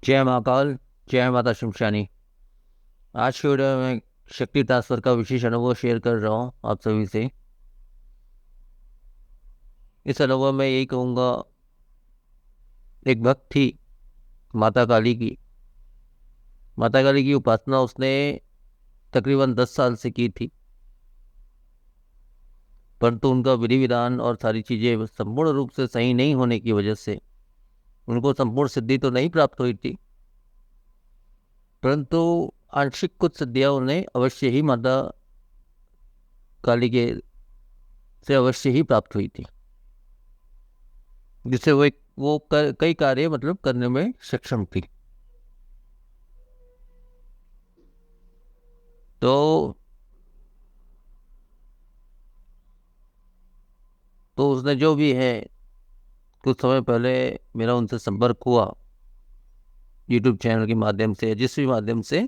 जय महाकाल। जय माता शमशानी। आज की वीडियो में शक्ति ट्रांसफर का विशेष अनुभव शेयर कर रहा हूँ आप सभी से। इस अनुभव में यही कहूँगा, एक भक्त थी माता काली की। माता काली की उपासना उसने तकरीबन 10 साल से की थी, परंतु उनका विधि विधान और सारी चीज़ें संपूर्ण रूप से सही नहीं होने की वजह से उनको संपूर्ण सिद्धि तो नहीं प्राप्त हुई थी, परंतु आंशिक कुछ सिद्धियां उन्हें अवश्य ही माता काली के से अवश्य ही प्राप्त हुई थी, जिससे कई कार्य करने में सक्षम थी। तो उसने जो भी है, कुछ समय पहले मेरा उनसे संपर्क हुआ यूट्यूब चैनल के माध्यम से, जिस भी माध्यम से।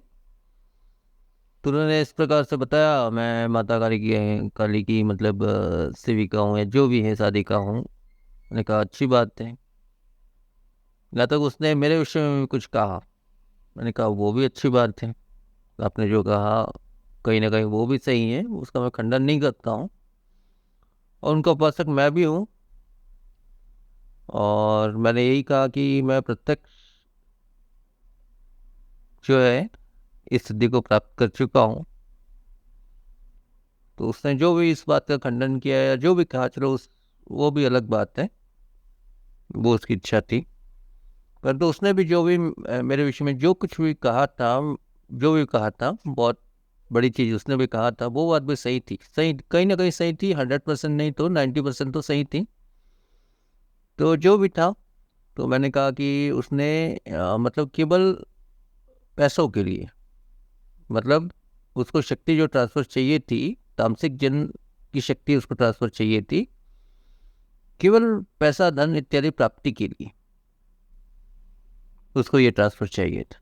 तो उन्होंने इस प्रकार से बताया, मैं माता काली की सेविका हूँ या जो भी है साधिका हूँ। मैंने कहा अच्छी बात है। या तक उसने मेरे विषय में भी कुछ कहा। मैंने कहा वो भी अच्छी बात है, आपने जो कहा कहीं ना कहीं वो भी सही है, उसका मैं खंडन नहीं करता हूँ। और उनका उपासक मैं भी हूँ। और मैंने यही कहा कि मैं प्रत्यक्ष जो है इस सिद्धि को प्राप्त कर चुका हूँ। तो उसने जो भी इस बात का खंडन किया या जो भी कहा, चलो उस वो भी अलग बात है, वो उसकी इच्छा थी। परंतु उसने भी जो भी मेरे विषय में जो कुछ भी कहा था, जो भी कहा था, बहुत बड़ी चीज उसने भी कहा था, वो बात भी सही थी। सही कहीं ना कहीं सही थी, 100% नहीं तो 90% तो सही थी। तो जो भी था, तो मैंने कहा कि उसने केवल पैसों के लिए, मतलब उसको शक्ति जो ट्रांसफर चाहिए थी, तामसिक जन की शक्ति उसको ट्रांसफर चाहिए थी, केवल पैसा धन इत्यादि प्राप्ति के लिए उसको ये ट्रांसफर चाहिए था।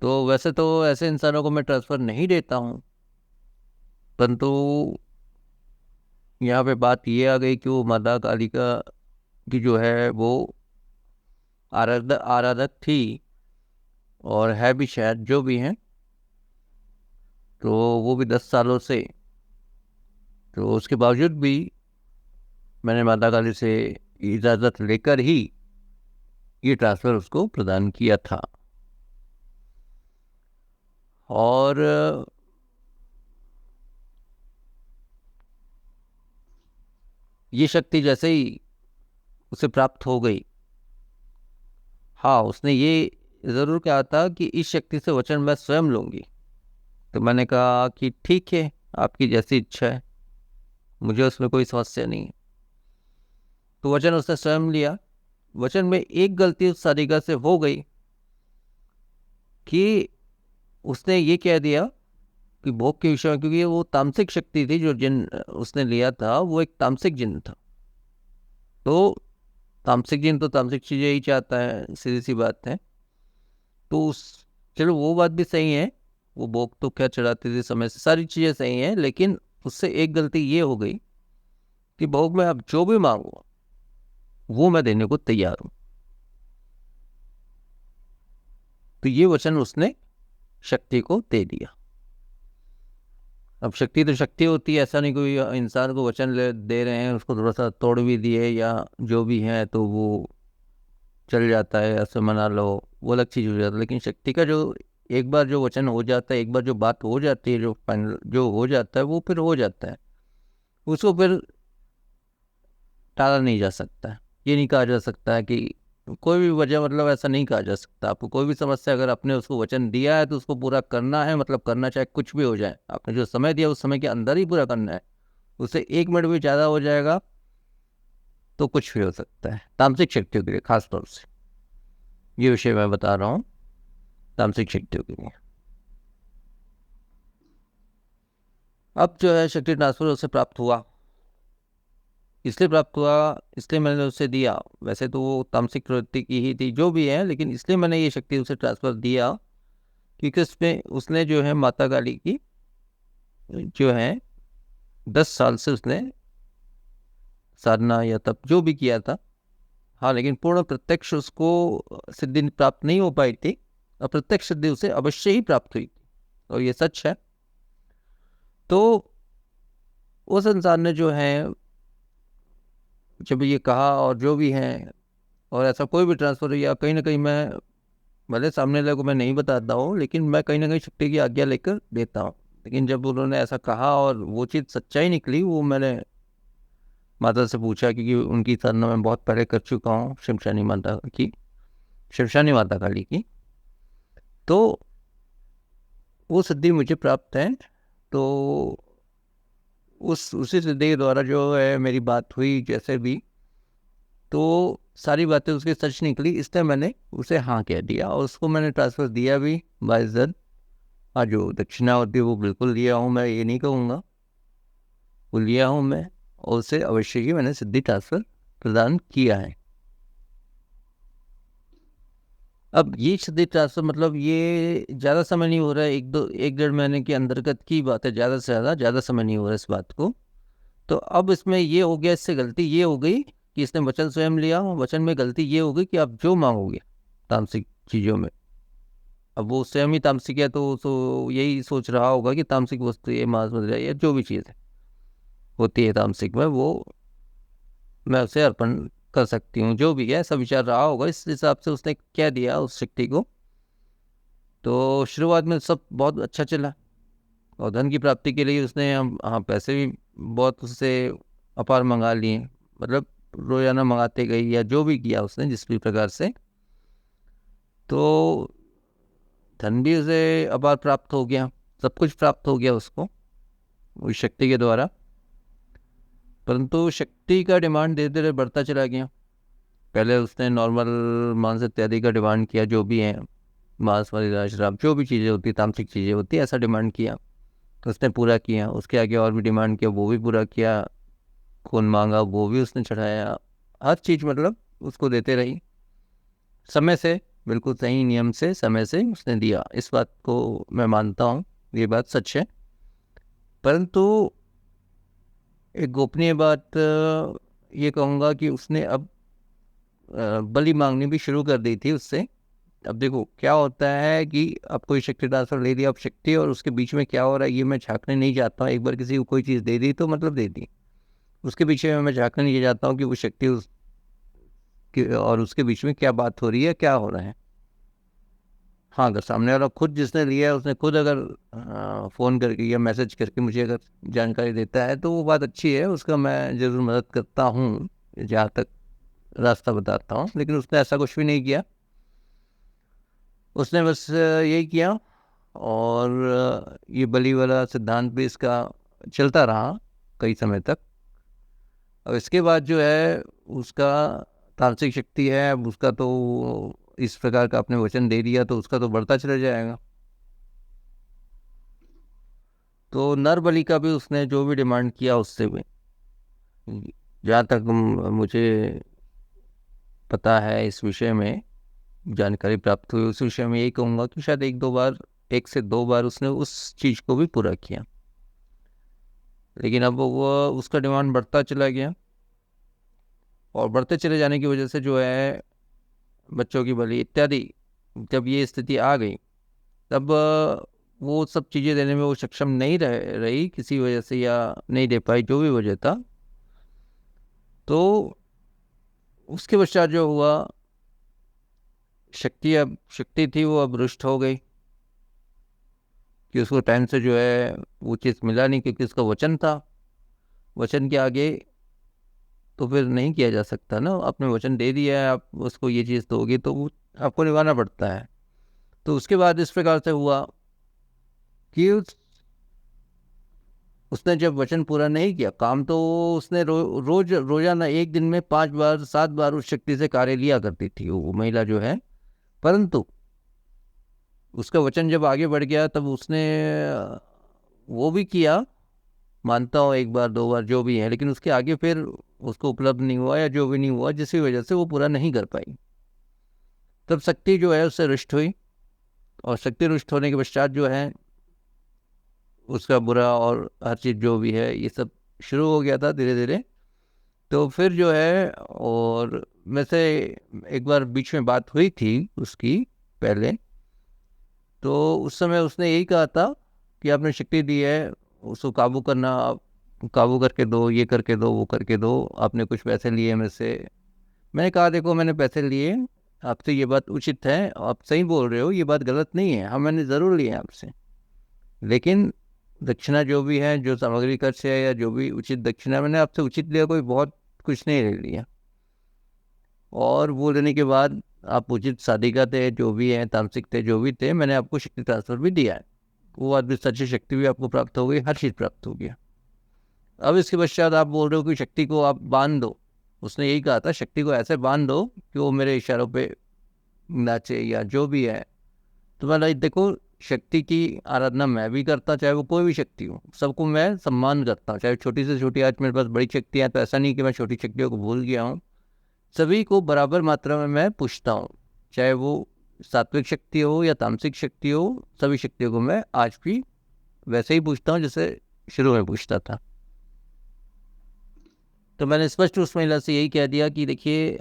तो वैसे तो ऐसे इंसानों को मैं ट्रांसफर नहीं देता हूँ, परंतु यहाँ पे बात ये आ गई कि वो माता काली का की जो है वो आराधक आराधक थी, और है भी शायद, जो भी है। तो वो भी 10 सालों से, तो उसके बावजूद भी मैंने माता काली से इजाज़त लेकर ही ये ट्रांसफ़र उसको प्रदान किया था। और ये शक्ति जैसे ही उसे प्राप्त हो गई, हाँ, उसने ये ज़रूर कहा था कि इस शक्ति से वचन मैं स्वयं लूँगी। तो मैंने कहा कि ठीक है, आपकी जैसी इच्छा है, मुझे उसमें कोई समस्या नहीं है। तो वचन उसने स्वयं लिया। वचन में एक गलती उस सारिका से हो गई कि उसने ये कह दिया कि भोग के विषय में, क्योंकि वो तामसिक शक्ति थी, जो जिन उसने लिया था वो एक तामसिक जिन था। तो तामसिक जिन तो तामसिक चीजें ही चाहता है, सीधी सी बात है। तो उस चलो वो बात भी सही है, वो भोग तो क्या चढ़ाती थी समय से, सारी चीजें सही हैं, लेकिन उससे एक गलती ये हो गई कि भोग में आप जो भी मांगो वो मैं देने को तैयार हूं। तो ये वचन उसने शक्ति को दे दिया। अब शक्ति तो शक्ति होती है, ऐसा नहीं कोई इंसान को वचन दे रहे हैं, उसको थोड़ा सा तोड़ भी दिए या जो भी है तो वो चल जाता है, ऐसे मना लो, वो अलग चीज हो जाता है। लेकिन शक्ति का जो एक बार जो वचन हो जाता है, एक बार जो बात हो जाती है, जो फाइनल जो हो जाता है वो फिर हो जाता है, उसको फिर टाला नहीं जा सकता है। ये नहीं कहा जा सकता है कि कोई भी वजह, ऐसा नहीं कहा जा सकता। आपको कोई भी समस्या, अगर आपने उसको वचन दिया है तो उसको पूरा करना है, करना चाहे कुछ भी हो जाए, आपने जो समय दिया उस समय के अंदर ही पूरा करना है। उससे 1 मिनट भी ज़्यादा हो जाएगा तो कुछ भी हो सकता है, तामसिक शक्तियों के लिए खास तौर से ये विषय मैं बता रहा हूँ, तामसिक शक्तियों के लिए। अब जो है शक्ति ट्रांसफर उसे प्राप्त हुआ, इसलिए प्राप्त हुआ, इसलिए मैंने उसे दिया। वैसे तो वो तामसिक प्रवृत्ति की ही थी, जो भी है, लेकिन इसलिए मैंने ये शक्ति उसे ट्रांसफर दिया क्योंकि उसमें उसने जो है माता काली की जो है 10 साल से उसने साधना या तप जो भी किया था, हाँ, लेकिन पूर्ण प्रत्यक्ष उसको सिद्धि प्राप्त नहीं हो पाई थी, और प्रत्यक्ष सिद्धि उसे अवश्य ही प्राप्त हुई, और ये सच है। तो उस इंसान ने जो है जब ये कहा, और जो भी है, और ऐसा कोई भी ट्रांसफर या कहीं ना कहीं मैं भले सामने वाले को मैं नहीं बताता हूँ, लेकिन मैं कहीं ना कहीं शक्ति की आज्ञा लेकर देता हूँ। लेकिन जब उन्होंने ऐसा कहा और वो चीज़ सच्चाई निकली, वो मैंने माता से पूछा, क्योंकि उनकी साधना मैं बहुत पहले कर चुका हूँ, शिवशानी माता की, शिवशानी माता काली की। तो वो सिद्धि मुझे प्राप्त है। तो उसी सिद्धि के द्वारा जो है मेरी बात हुई जैसे भी, तो सारी बातें उसकी सच निकली, इसलिए मैंने उसे हाँ कह दिया, और उसको मैंने ट्रांसफ़र दिया भी बाइज्जत। हाँ, जो दक्षिणा होती है वो बिल्कुल लिया हूँ, मैं ये नहीं कहूँगा, वो लिया हूँ मैं, और उसे अवश्य ही मैंने सिद्धि ट्रांसफ़र प्रदान किया है। अब ये सिद्धि ट्रांसफ़र मतलब ये ज़्यादा समय नहीं हो रहा है, 1-1 डेढ़ महीने के अंतर्गत की बात है, ज़्यादा से ज़्यादा समय नहीं हो रहा है इस बात को। तो अब इसमें ये हो गया, इससे गलती ये हो गई कि इसने वचन स्वयं लिया, वचन में गलती ये हो गई कि आप जो मांगोगे तामसिक चीज़ों में, अब वो स्वयं ही तामसिक है, तो यही सोच रहा होगा कि तामसिक वस्तु, ये मांस मदिरा या जो भी चीज़ है होती है तामसिक में, वो मैं उसे अर्पण कर सकती हूँ, जो भी है ऐसा विचार रहा होगा। इस हिसाब से उसने क्या दिया उस शक्ति को। तो शुरुआत में सब बहुत अच्छा चला, और धन की प्राप्ति के लिए उसने हम हाँ पैसे भी बहुत उससे अपार मंगा लिए, मतलब रोजाना मंगाते गई, या जो भी किया उसने जिस भी प्रकार से, तो धन भी उसे अपार प्राप्त हो गया, सब कुछ प्राप्त हो गया उसको उस शक्ति के द्वारा। परंतु शक्ति का डिमांड धीरे धीरे बढ़ता चला गया। पहले उसने नॉर्मल मांस इत्यादि का डिमांड किया, जो भी है मांस मदिरा शराब जो भी चीज़ें होती, तामसिक चीज़ें होती, ऐसा डिमांड किया तो उसने पूरा किया। उसके आगे और भी डिमांड किया, वो भी पूरा किया। खून मांगा, वो भी उसने चढ़ाया। हर चीज़ मतलब उसको देते रही, समय से, बिल्कुल सही नियम से, समय से उसने दिया। इस बात को मैं मानता हूँ, ये बात सच है। परंतु एक गोपनीय बात ये कहूँगा कि उसने अब बलि मांगनी भी शुरू कर दी थी उससे। अब देखो क्या होता है कि अब कोई शक्ति ट्रांसफर ले लिया, अब शक्ति और उसके बीच में क्या हो रहा है ये मैं झाँकने नहीं जाता हूँ। एक बार किसी को कोई चीज़ दे दी तो मतलब दे दी, उसके पीछे में मैं झाँकने नहीं जाता हूँ कि वो शक्ति और उसके बीच में क्या बात हो रही है, क्या हो रहा है। हाँ, अगर सामने वाला खुद जिसने लिया है उसने खुद अगर फ़ोन करके या मैसेज करके मुझे अगर जानकारी देता है तो वो बात अच्छी है, उसका मैं ज़रूर मदद करता हूँ, जहाँ तक रास्ता बताता हूँ। लेकिन उसने ऐसा कुछ भी नहीं किया, उसने बस यही किया, और ये बलि वाला सिद्धांत भी इसका चलता रहा कई समय तक। अब इसके बाद जो है उसका तांत्रिक शक्ति है, अब उसका तो इस प्रकार का आपने वचन दे दिया तो उसका तो बढ़ता चला जाएगा। तो नर बलि का भी उसने जो भी डिमांड किया उससे भी, जहाँ तक मुझे पता है इस विषय में जानकारी प्राप्त हुई, उस विषय में यही कहूँगा कि शायद 1-2 बार, 1 से 2 बार उसने उस चीज़ को भी पूरा किया। लेकिन अब वो उसका डिमांड बढ़ता चला गया, और बढ़ते चले जाने की वजह से जो है बच्चों की बलि इत्यादि, जब ये स्थिति आ गई तब वो सब चीज़ें देने में वो सक्षम नहीं रही किसी वजह से, या नहीं दे पाई, जो भी वजह था। तो उसके पश्चात जो हुआ, शक्ति थी वो अब रुष्ट हो गई कि उसको टाइम से जो है वो चीज़ मिला नहीं, क्योंकि उसका वचन था। वचन के आगे तो फिर नहीं किया जा सकता ना, आपने वचन दे दिया है, आप उसको ये चीज़ दोगे तो वो आपको निभाना पड़ता है। तो उसके बाद इस प्रकार से हुआ कि उसने जब वचन पूरा नहीं किया, काम तो उसने रोजाना 1 दिन में 5 बार 7 बार उस शक्ति से कार्य लिया करती थी वो महिला जो है। परंतु उसका वचन जब आगे बढ़ गया तब उसने वो भी किया, मानता हूँ 1 बार 2 बार जो भी है, लेकिन उसके आगे फिर उसको उपलब्ध नहीं हुआ, या जो भी नहीं हुआ जिसकी वजह से वो पूरा नहीं कर पाई। तब शक्ति जो है उससे रुष्ट हुई, और शक्ति रुष्ट होने के पश्चात जो है उसका बुरा और हर चीज़ जो भी है ये सब शुरू हो गया था धीरे धीरे। तो फिर जो है, और मैं से एक बार बीच में बात हुई थी उसकी पहले, तो उस समय उसने यही कहा था कि आपने शक्ति दी है, उसको काबू करना, आप काबू करके दो, ये करके दो, वो करके दो। आपने कुछ पैसे लिए मेरे से। मैंने कहा देखो, मैंने पैसे लिए आपसे, ये बात उचित है, आप सही बोल रहे हो, ये बात गलत नहीं है, हाँ मैंने ज़रूर लिए आपसे, लेकिन दक्षिणा जो भी है, जो सामग्री खर्च है या जो भी उचित दक्षिणा, मैंने आपसे उचित लिया, कोई बहुत कुछ नहीं ले लिया। और वो लेने के बाद आप उचित साधिका थे, जो भी है, तामसिक थे, जो भी थे, मैंने आपको शक्ति ट्रांसफर भी दिया है। वो बात भी सच्ची, शक्ति भी आपको प्राप्त हो गई, हर चीज़ प्राप्त हो गया। अब इसके पश्चात आप बोल रहे हो कि शक्ति को आप बांध दो। उसने यही कहा था, शक्ति को ऐसे बांध दो कि वो मेरे इशारों पे नाचे या जो भी है। तो मैं देखो, शक्ति की आराधना मैं भी करता, चाहे वो कोई भी शक्ति हो, सबको मैं सम्मान करता हूँ, चाहे छोटी से छोटी। आज मेरे पास बड़ी शक्तियाँ, तो ऐसा नहीं कि मैं छोटी शक्तियों को भूल गया हूँ। सभी को बराबर मात्रा में मैं पूछता हूँ, चाहे वो सात्विक शक्ति हो या तामसिक शक्ति हो, सभी शक्तियों को मैं आज भी वैसे ही पूछता हूँ जैसे शुरू में पूछता था। तो मैंने स्पष्ट उस महिला से यही कह दिया कि देखिए,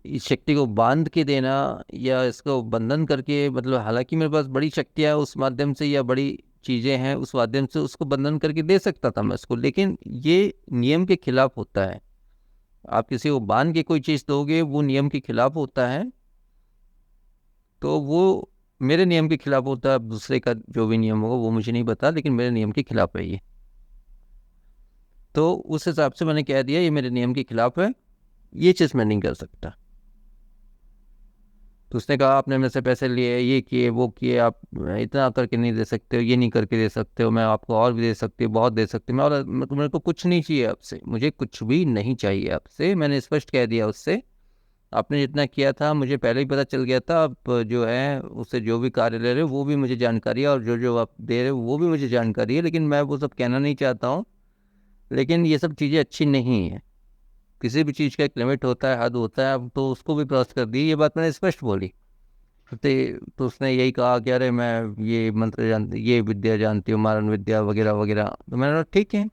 इस शक्ति को बांध के देना या इसको बंधन करके, मतलब हालांकि मेरे पास बड़ी शक्तियाँ उस माध्यम से या बड़ी चीज़ें हैं उस माध्यम से, उसको बंधन करके दे सकता था मैं उसको, लेकिन ये नियम के खिलाफ होता है। आप किसी को बांध के कोई चीज़ दोगे, वो नियम के खिलाफ होता है, तो वो मेरे नियम के खिलाफ होता है। दूसरे का जो भी नियम होगा वो मुझे नहीं पता, लेकिन मेरे नियम के खिलाफ है ये। तो उस हिसाब से मैंने कह दिया, ये मेरे नियम के खिलाफ है, ये चीज़ मैं नहीं कर सकता। तो उसने कहा, आपने मेरे से पैसे लिए, ये किए, वो किए, आप इतना करके नहीं दे सकते हो, ये नहीं करके दे सकते हो, मैं आपको और भी दे सकती हूँ, बहुत दे सकती हूँ मैं, और मेरे को कुछ नहीं चाहिए आपसे, मुझे कुछ भी नहीं चाहिए आपसे। मैंने स्पष्ट कह दिया उससे, आपने जितना किया था मुझे पहले ही पता चल गया था। आप जो है उससे जो भी कार्य ले रहे हो वो भी मुझे जानकारी है, और जो जो आप दे रहे हो वो भी मुझे जानकारी है, लेकिन मैं वो सब कहना नहीं चाहता हूँ। लेकिन ये सब चीज़ें अच्छी नहीं है, किसी भी चीज़ का एक लिमिट होता है, हद होता है, अब तो उसको भी क्रॉस कर दी। ये बात मैंने स्पष्ट बोली। तो उसने यही कहा कि अरे मैं ये मंत्र जानती, ये विद्या जानती हूँ, मारण विद्या वगैरह वगैरह। तो मैंने कहा ठीक है,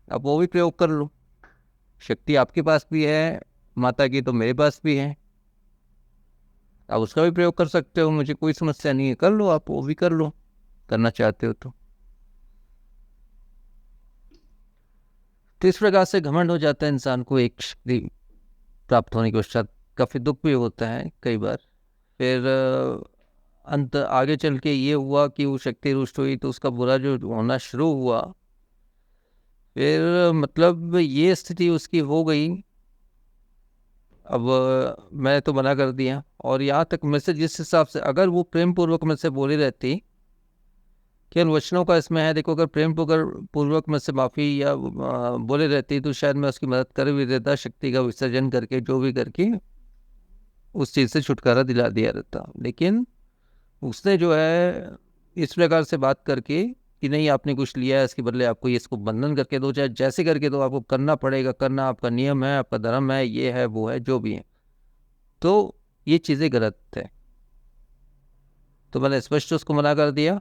आप वो भी प्रयोग कर लो, शक्ति आपके पास भी है माता की, तो मेरे पास भी है, आप उसका भी प्रयोग कर सकते हो, मुझे कोई समस्या नहीं है, कर लो, आप वो भी कर लो, करना चाहते हो तो। इस प्रकार से घमंड हो जाता है इंसान को एक शक्ति प्राप्त होने के पश्चात, काफ़ी दुख भी होता है कई बार। फिर अंत आगे चल के ये हुआ कि वो शक्ति रुष्ट हुई, तो उसका बुरा जो होना शुरू हुआ, फिर मतलब ये स्थिति उसकी हो गई। अब मैं तो मना कर दिया, और यहाँ तक मैं से जिस हिसाब से, अगर वो प्रेम पूर्वक में से बोली रहती, केवल वचनों का इसमें है, देखो, अगर प्रेम पूर्वक में से माफ़ी या बोले रहती, तो शायद मैं उसकी मदद कर भी देता, शक्ति का विसर्जन करके, जो भी करके उस चीज़ से छुटकारा दिला दिया रहता। लेकिन उसने जो है इस प्रकार से बात करके कि नहीं, आपने कुछ लिया है, इसके बदले आपको ये, इसको बंधन करके दो, चाहे जैसे करके दो, आपको करना पड़ेगा, करना आपका नियम है, आपका धर्म है, ये है, वो है, जो भी है, तो ये चीज़ें गलत है। तो मैंने स्पष्ट उसको मना कर दिया।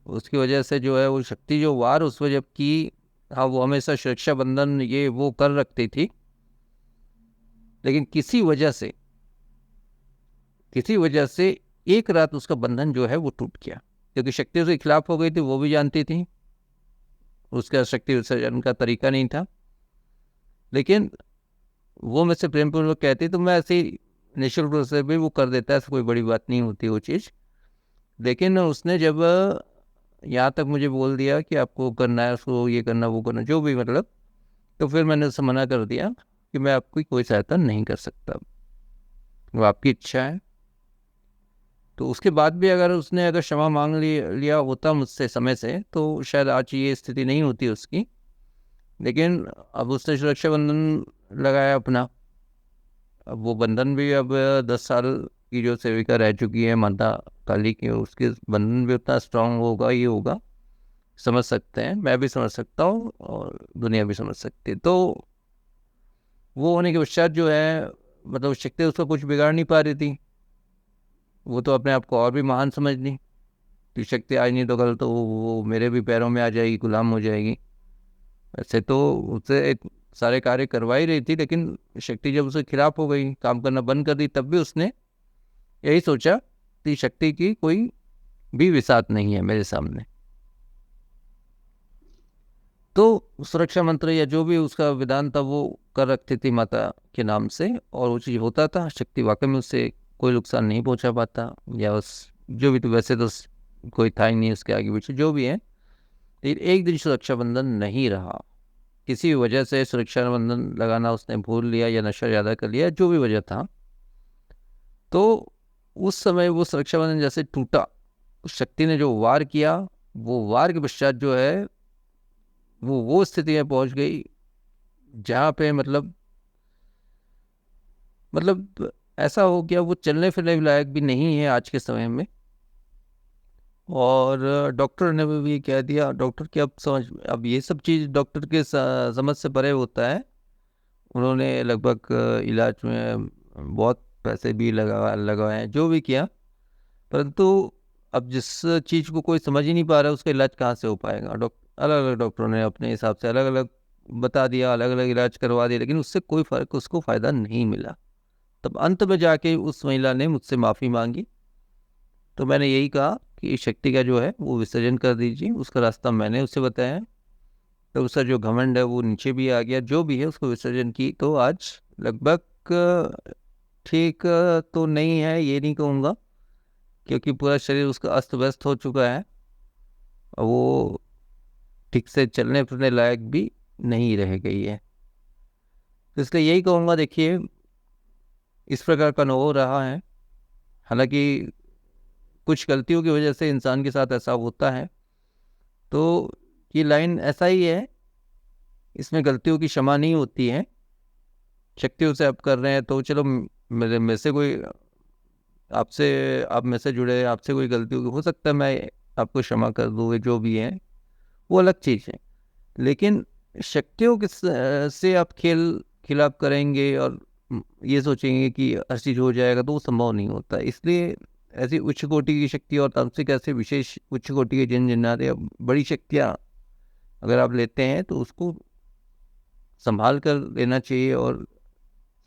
उसकी वजह से जो है वो शक्ति जो वार उस वजह की, हाँ वो हमेशा सुरक्षा बंधन ये वो कर रखती थी, लेकिन किसी वजह से एक रात उसका बंधन जो है वो टूट गया, क्योंकि शक्ति उसके खिलाफ हो गई थी, वो भी जानती थी, उसका शक्ति विसर्जन का तरीका नहीं था। लेकिन वो मुझसे प्रेम पूर्वक कहती, तो मैं ऐसे ही निःशुल्क रूप से भी वो कर देता है, ऐसा कोई बड़ी बात नहीं होती वो चीज़। लेकिन उसने जब यहाँ तक मुझे बोल दिया कि आपको करना है, उसको ये करना, वो करना, जो भी मतलब, तो फिर मैंने उससे मना कर दिया कि मैं आपकी कोई सहायता नहीं कर सकता, वो आपकी इच्छा है। तो उसके बाद भी अगर क्षमा मांग लिया होता मुझसे समय से, तो शायद आज ये स्थिति नहीं होती उसकी। लेकिन अब उसने सुरक्षा बंधन लगाया अपना, अब वो बंधन भी, अब 10 साल की जो सेविका रह चुकी है माता काली की, उसके बंधन भी उतना स्ट्रांग होगा, ये होगा, समझ सकते हैं, मैं भी समझ सकता हूँ और दुनिया भी समझ सकती है। तो वो होने के पश्चात जो है, मतलब शक्ति उसको कुछ बिगाड़ नहीं पा रही थी, वो तो अपने आप को और भी महान समझ ली कि शक्ति आज नहीं तो कल तो वो मेरे भी पैरों में आ जाएगी, गुलाम हो जाएगी। ऐसे तो उसे एक सारे कार्य करवा ही रही थी, लेकिन शक्ति जब उसके खिलाफ हो गई, काम करना बंद कर दी, तब भी उसने यही सोचा कि शक्ति की कोई भी विसात नहीं है मेरे सामने। तो सुरक्षा मंत्र या जो भी उसका विधान था वो कर रखती थी माता के नाम से, और वो चीज़ होता था। शक्ति वाकई में उससे कोई नुकसान नहीं पहुंचा पाता, या उस जो भी, तो वैसे तो कोई था ही नहीं उसके आगे पीछे जो भी है। लेकिन एक दिन सुरक्षा बंधन नहीं रहा, किसी भी वजह से सुरक्षा बंधन लगाना उसने भूल लिया या नशा ज़्यादा कर लिया, जो भी वजह था, तो उस समय वो सुरक्षा बंधन जैसे टूटा, उस शक्ति ने जो वार किया, वो वार के पश्चात जो है वो स्थिति में पहुंच गई जहाँ पे मतलब ऐसा हो गया, वो चलने फिरने लायक भी नहीं है आज के समय में। और डॉक्टर ने भी कह दिया, डॉक्टर की अब ये सब चीज़ डॉक्टर के समझ से परे होता है। उन्होंने लगभग इलाज में बहुत पैसे भी लगाए, जो भी किया, परंतु अब जिस चीज़ को कोई समझ ही नहीं पा रहा उसका इलाज कहाँ से हो पाएगा। अलग अलग डॉक्टरों ने अपने हिसाब से अलग अलग बता दिया, अलग अलग इलाज करवा दिया, लेकिन उससे कोई फर्क उसको फ़ायदा नहीं मिला। तब अंत में जाके उस महिला ने मुझसे माफ़ी मांगी, तो मैंने यही कहा कि शक्ति का जो है वो विसर्जन कर दीजिए। उसका रास्ता मैंने उसे बताया, तो उसका जो घमंड है वो नीचे भी आ गया, जो भी है उसको विसर्जन की। तो आज लगभग ठीक तो नहीं है, ये नहीं कहूँगा, क्योंकि पूरा शरीर उसका अस्त व्यस्त हो चुका है, और वो ठीक से चलने फिरने लायक भी नहीं रह गई है। तो इसलिए यही कहूँगा, देखिए इस प्रकार का अनुभव रहा है। हालांकि कुछ गलतियों की वजह से इंसान के साथ ऐसा होता है, तो ये लाइन ऐसा ही है, इसमें गलतियों की क्षमा नहीं होती है। शक्तियों से आप कर रहे हैं तो चलो, मेरे से कोई आपसे, आप मेरे से जुड़े, आपसे कोई गलती हो सकता है मैं आपको क्षमा कर दूँ, जो भी है वो अलग चीज़ है। लेकिन शक्तियों के से आप खिलाफ करेंगे और ये सोचेंगे कि हर चीज़ हो जाएगा, तो वो संभव नहीं होता। इसलिए ऐसी उच्च कोटि की शक्ति और तांत्रिक ऐसे विशेष उच्च कोटि के जिन जिन्नात या बड़ी शक्तियाँ अगर आप लेते हैं तो उसको संभाल कर लेना चाहिए, और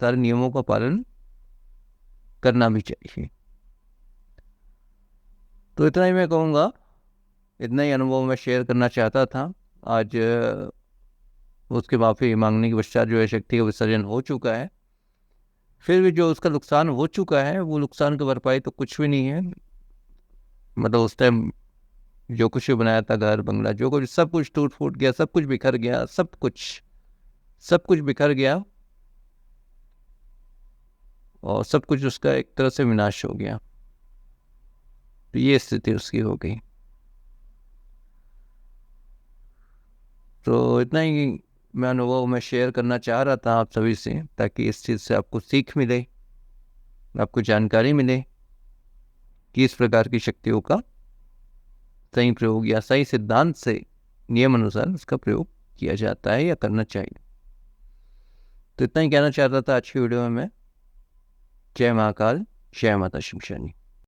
सारे नियमों का पालन करना भी चाहिए। तो इतना ही मैं कहूँगा, इतना ही अनुभव मैं शेयर करना चाहता था आज। उसके माफ़ी मांगने के पश्चात जो है शक्ति का विसर्जन हो चुका है, फिर भी जो उसका नुकसान हो चुका है वो नुकसान की भरपाई तो कुछ भी नहीं है। मतलब उस टाइम जो कुछ भी बनाया था, घर बंगला जो कुछ, सब कुछ टूट फूट गया, सब कुछ बिखर गया, सब कुछ बिखर गया, और सब कुछ उसका एक तरह से विनाश हो गया। तो ये स्थिति उसकी हो गई। तो इतना ही मैं अनुभव में शेयर करना चाह रहा था आप सभी से, ताकि इस चीज़ से आपको सीख मिले, आपको जानकारी मिले कि इस प्रकार की शक्तियों का सही प्रयोग या सही सिद्धांत से नियम अनुसार उसका प्रयोग किया जाता है या करना चाहिए। तो इतना ही कहना चाहता था आज की वीडियो में मैं। जय महाकाल, जय माता शमशानी।